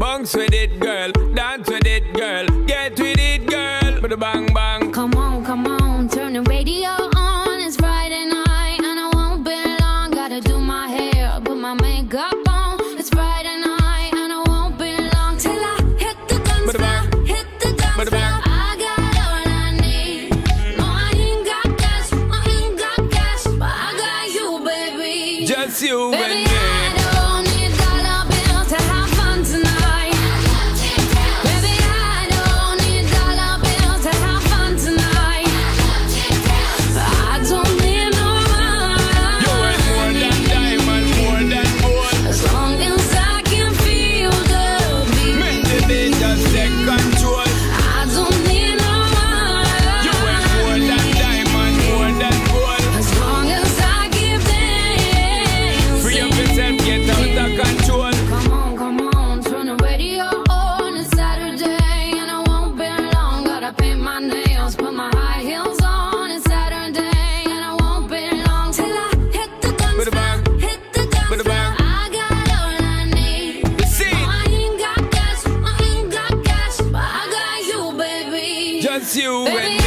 Bounce with it, girl. Dance with it, girl. Get with it, girl. With a bang bang. Come on, turn the radio on. It's Friday night and I won't be long. Gotta do my hair, put my makeup on. It's Friday night and I won't be long till I hit the dance floor, hit the dance floor. I got all I need. No, I ain't got cash, but I got you, baby. Just you baby, and me. Just you and me.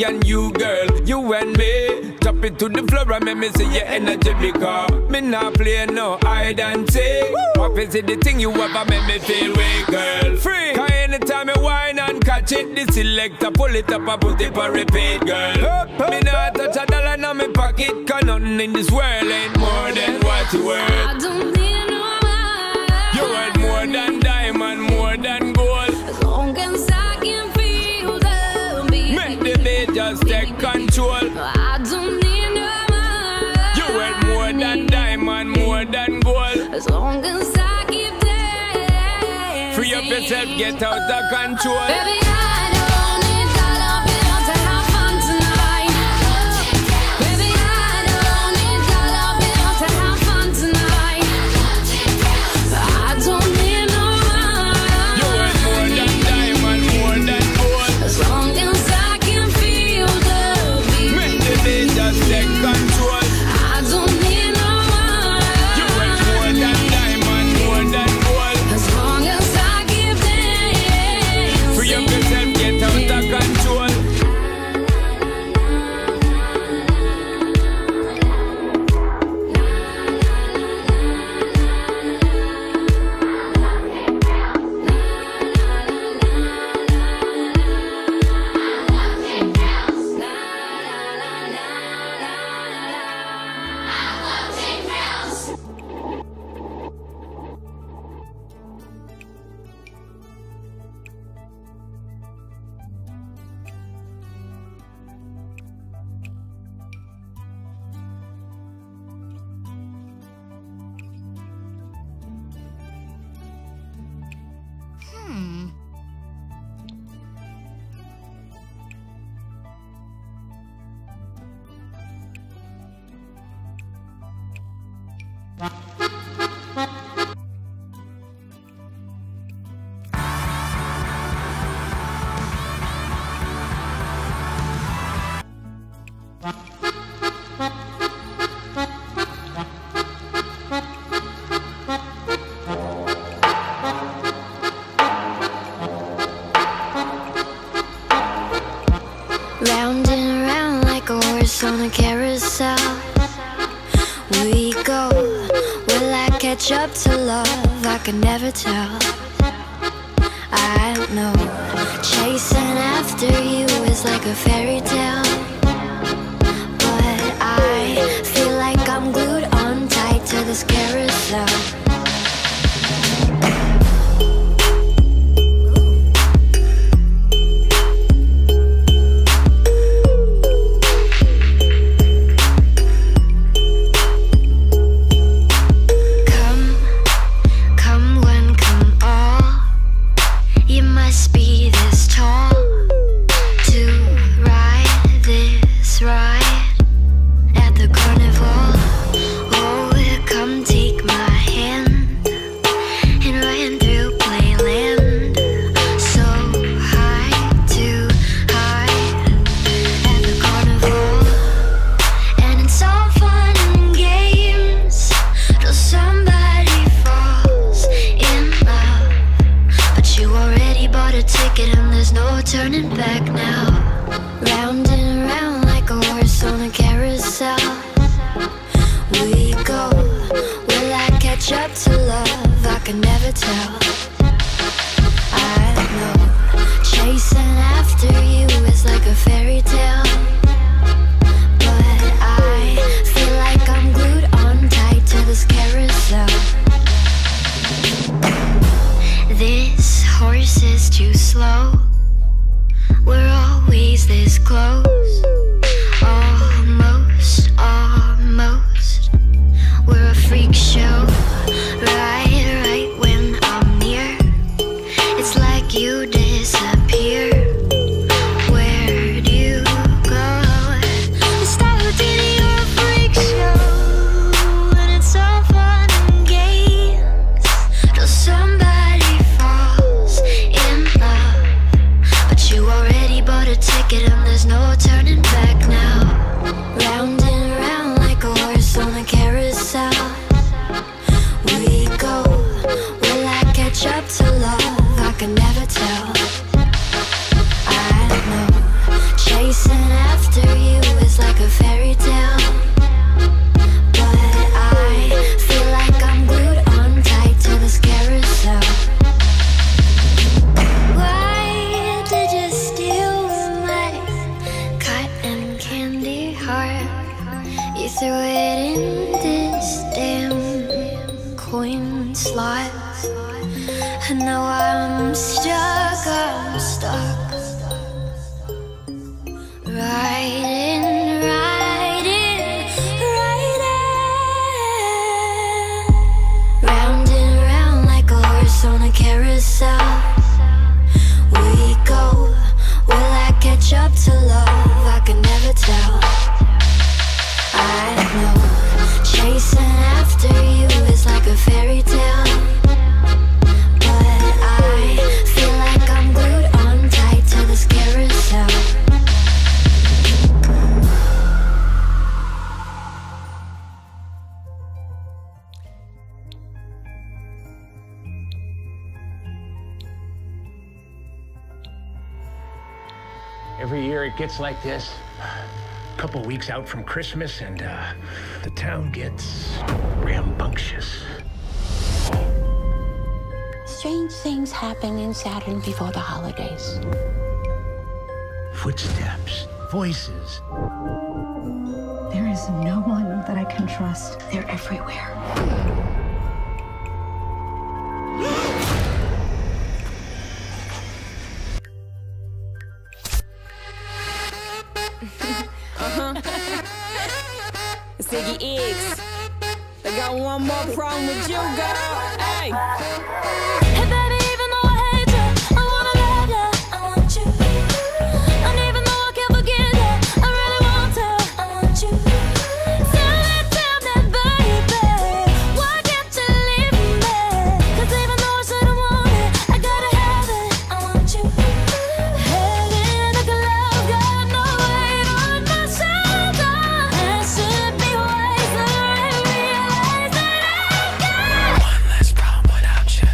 And you, girl, you and me. Drop it to the floor and make me see your energy because me not play no hide and seek. What is it the thing you ever make me feel weak, girl? Free. Cause anytime you whine and catch it, the selector pull it up and put it for repeat, girl. Me not touch a dollar in my pocket, cause nothing in this world ain't more than what you worth. I don't need no money. You worth more than diamond, more than gold. As long as I can feel the beat. Make the beat just take control. I don't need no money. You worth more than diamond, more than gold. As long as I keep dancing. Free up yourself, get out of control. Baby, I don't need dollar bills to have fun tonight. Baby, I don't need dollar bills to have fun tonight. I don't need no money. You worth more than diamond, more than gold. As long as I can feel the beat. Make the beat just take control. I don't need no money. You worth more than diamond, more than gold. As long as I keep dancing. Free up yourself, get out of control. Round and round like a horse on a carousel we go. Will I catch up to love? I can never tell. I know chasing after you is like a fairy tale, but I feel like I'm glued on tight to this carousel. love, I can never tell. I know chasing after you is like a fairy tale, but I feel like I'm glued on tight to this carousel. This horse is too slow. We're always this close. Almost, almost. We're a freak show. Right when I'm near, it's like you disappear. Where'd you go? You started thinking you're a freak show, and it's all fun and games till somebody falls in love. But you already bought a ticket and there's no turning back now. Round and round like a horse on a carousel we go. Will I catch up to love? I can never tell. I know chasing after you is like a fairy tale, but I feel like I'm glued on tight to this carousel. Why did you steal my cotton candy heart? You threw it in this damn coin slot, and now I'm stuck. Riding. Round and round like a horse on a carousel we go. Will I catch up to love? I can never tell. I know chasing after you is like a fairy tale, but I feel like I'm glued on tight to this carousel. Every year it gets like this. A couple weeks out from Christmas and the town gets rambunctious. Strange things happen in Saturn before the holidays. Footsteps, voices. There is no one that I can trust. They're everywhere. It's Iggy Iggs. I got one more problem with you, girl. Hey. Hey, baby, even though I hate you, I wanna love you. I want you. And even though I can't forget you, I really want to. I want you. Tell me, baby, why can't you leave me? 'Cause even though I shouldn't want it, I gotta have it. I want you. Heaven, I can love, got no weight on my shoulder. There should be ways that I realize that I got one less problem without you.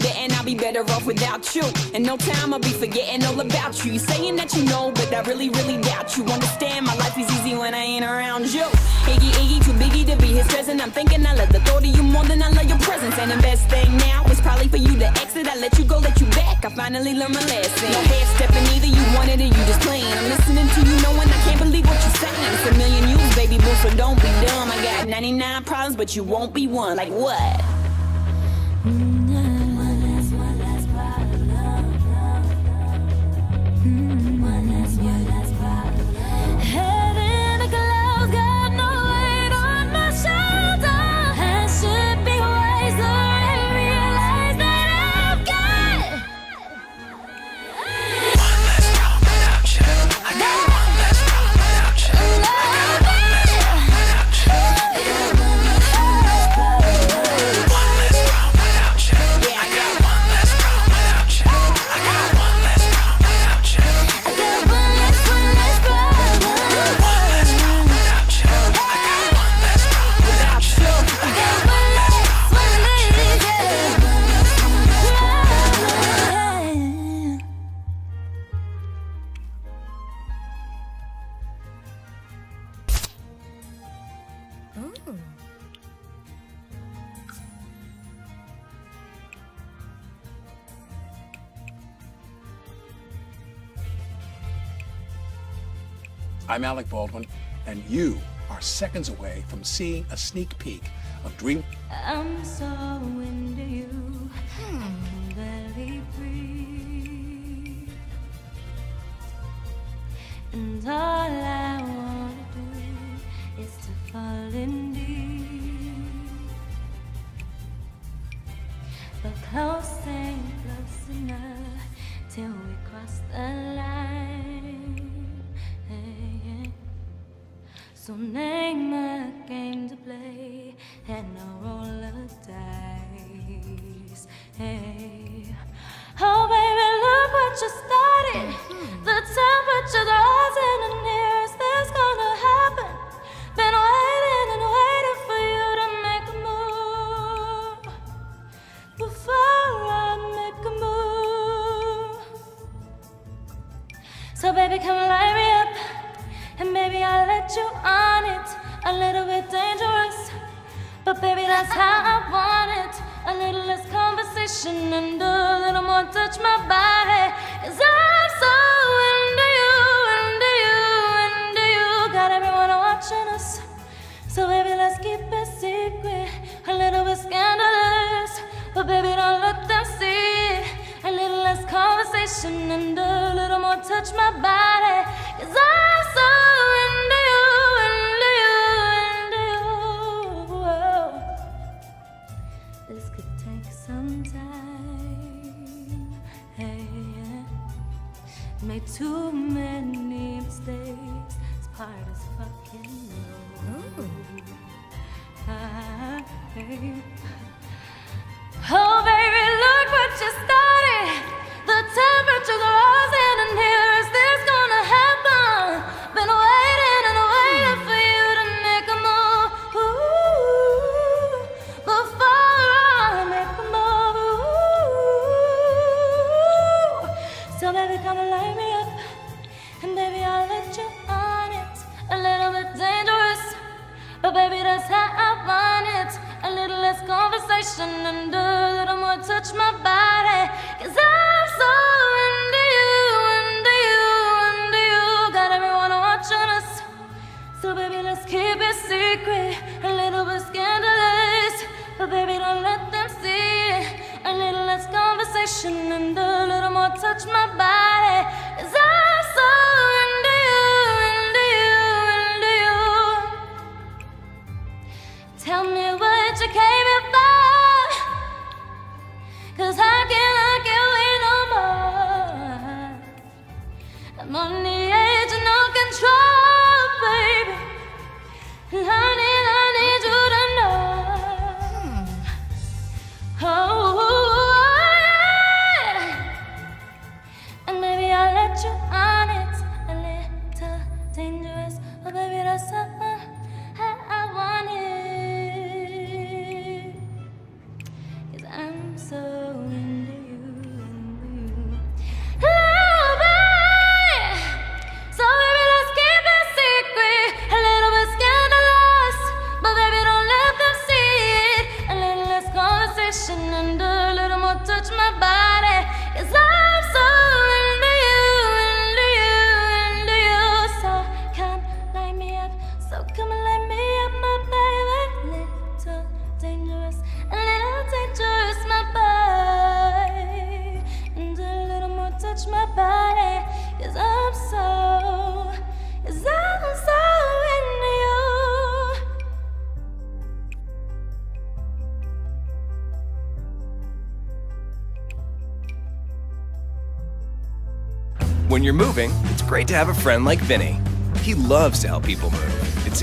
forgetting I'll be better off without you. In no time I'll be forgetting all about you. You saying that you know, but I really, really doubt you. Understand my life is easy when I ain't around you. Iggy, Iggy, too biggy to be his present. I'm thinking I love the thought of you more than I love your presence. And the best thing now is probably for you to exit. I let you go, let you back. I finally learned my lesson. No half stepping either, you wanted it, you just playing. I'm listening to you knowing I can't believe what you're saying. It's a million you, baby boo, so don't be dumb. I got 99 problems, but you won't be one. Like what? I'm Alec Baldwin, and you are seconds away from seeing a sneak peek of Dream. I'm so into you, barely breathe, and all I wanna do is to fall in deep, but close ain't close enough till we cross the line. So name a game to play and a roll of dice. Hey, oh baby, look what you started. The temperature's rising and near this gonna happen. Been waiting and waiting for you to make a move before I make a move. So baby, come light me up. And maybe I'll let you on it. A little bit dangerous, but baby, that's how I want it. A little less conversation and a little more touch my body. 'Cause I'm so into you, into you, into you. Got everyone watching us, so baby, let's keep it secret. A little bit scandalous, but baby, don't let them see. A little less conversation and a little more touch my body. 'Cause I'm so into you, into you, into you. Whoa. This could take some time. Hey, made too many mistakes. It's part of fucking road. Hey. Oh baby, look what you started. The temperature's rising and here is this gonna happen. Been waiting and waiting for you to make a move. Ooh, before I make a move. Ooh. So baby, come and light me up. And baby, I'll let you on it. A little bit dangerous, but baby, that's how I want it. A little less conversation and a little more touch my body. 'Cause I'm so into you, into you, into you. Got everyone watching us, so baby, let's keep it secret. A little bit scandalous, but baby, don't let them see. A little less conversation and a little more touch my body. 'Cause I'm so into you, into you, into you. Tell me what you came here for, 'cause I cannot get away no more. I'm on the edge of no control, baby. I need you to know. Oh, yeah. And body, 'cause I'm so into you. When you're moving, it's great to have a friend like Vinny. He loves to help people move. It's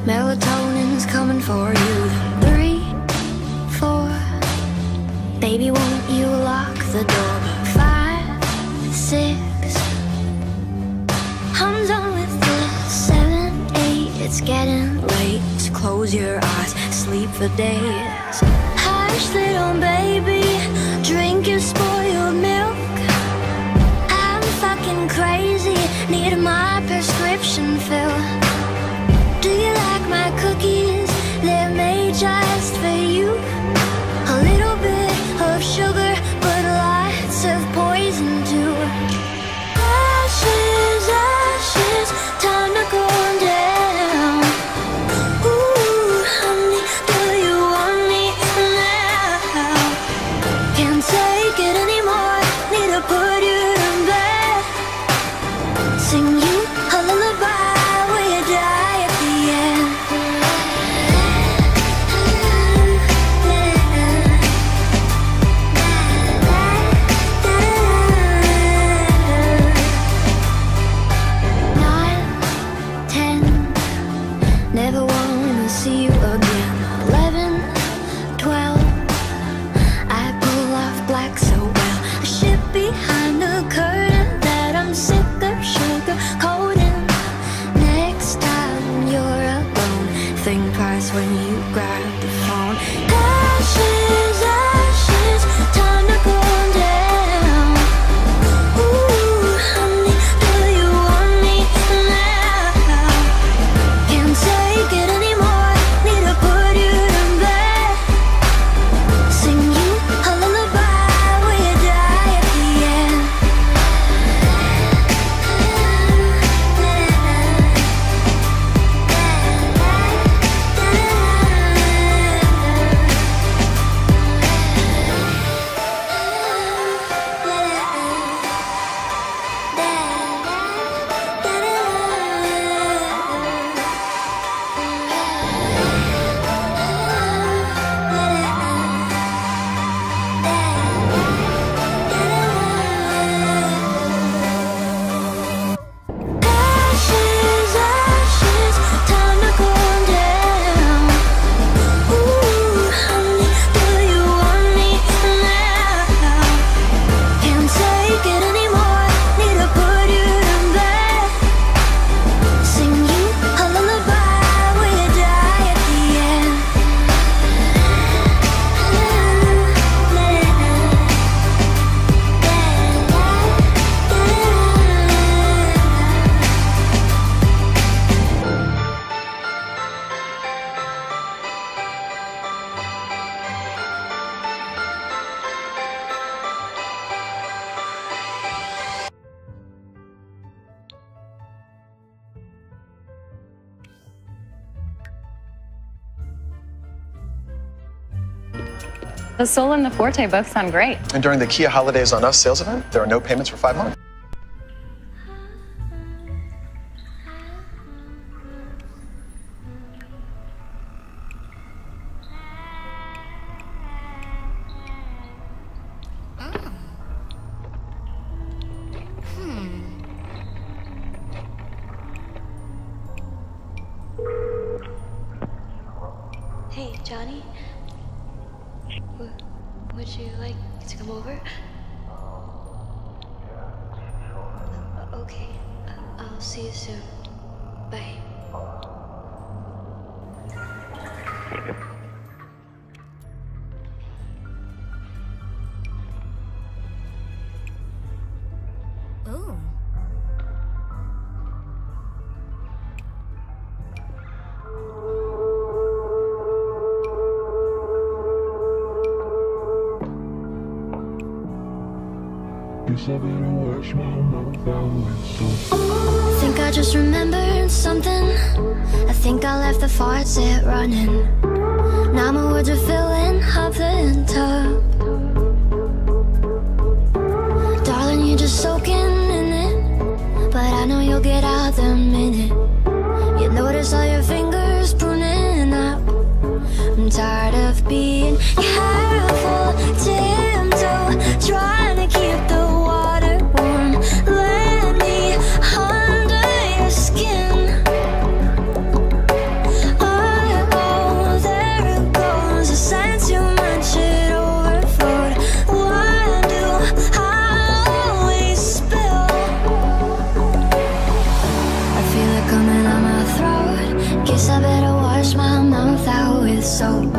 melatonin's coming for you. 3, 4, baby, won't you lock the door? 5, 6, I'm done with this. 7, 8, it's getting late. So close your eyes, sleep for days. Hush, little baby, drink your spoiled milk. I'm fucking crazy, need my prescription filled. Do you like my cookies? They're made just for you. A little bit of sugar, but lots of poison too. Ashes, ashes, time to go down. Ooh, honey, do you want me now? Can't take it anymore, need to put you in bed. Sing you a lullaby with when you grab the phone. Ashes, ashes, time to cool down. Ooh, honey, do you want me now? Can't take it anymore, need to put you to bed. Sing you a lullaby where you die at the end. Ashes, ashes, time to cool down. Ooh, honey, do you want me now? Can't take it anymore, need to put you to bed. Sing you a lullaby where you die at the end. The Soul and the Forte both sound great. And during the Kia Holidays on Us sales event, there are no payments for 5 months. Hey, Johnny. Would you like to come over? Okay, I'll see you soon. Bye. Ooh. Think I just remembered something. I think I left the faucet running. Now my words are filling up the tub. Darling, you're just soaking in it, but I know you'll get out the minute you notice all your fingers pruning up. I'm tired of being careful, tiptoe, trying to keep the water warm. Let me under your skin. Oh, there it goes. I sense you much it overflowed. Why do I always spill? I feel it coming on my throat. Guess I better wash my mouth out with soap.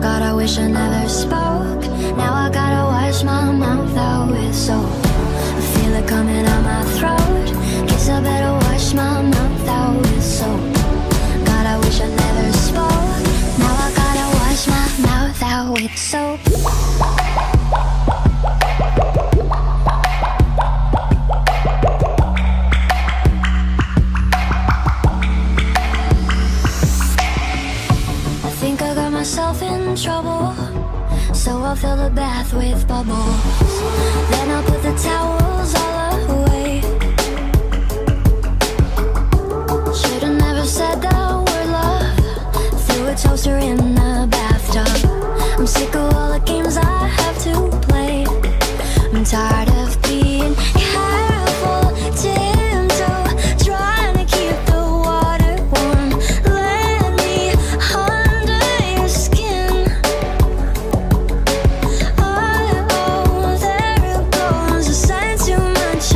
God, I wish I never spoke. Now I gotta wash my mouth out with soap. I feel it coming out my throat. Guess I better wash my mouth out with soap. God, I wish I never spoke. Now I gotta wash my mouth out with soap. I think I got myself in trouble, so I'll fill the bath with bubbles. Then I'll put the towels all away. Should've never said the word love. Threw a toaster in the bathtub. I'm sick of all the games I have to play. I'm tired of being careful, tiptoe, trying to keep the water warm. Let me under your skin. Oh, there it goes. I sense you much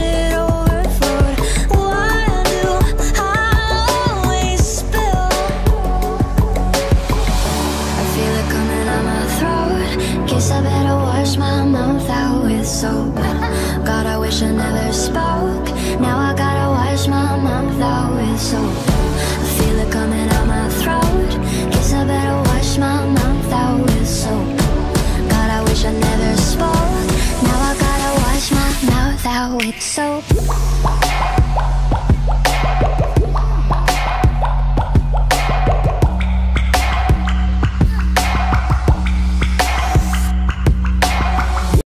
never spoke. Now I gotta wash my mouth out with soap. I feel it coming out my throat. Guess I better wash my mouth out with soap. God, I wish I never spoke. Now I gotta wash my mouth out with soap.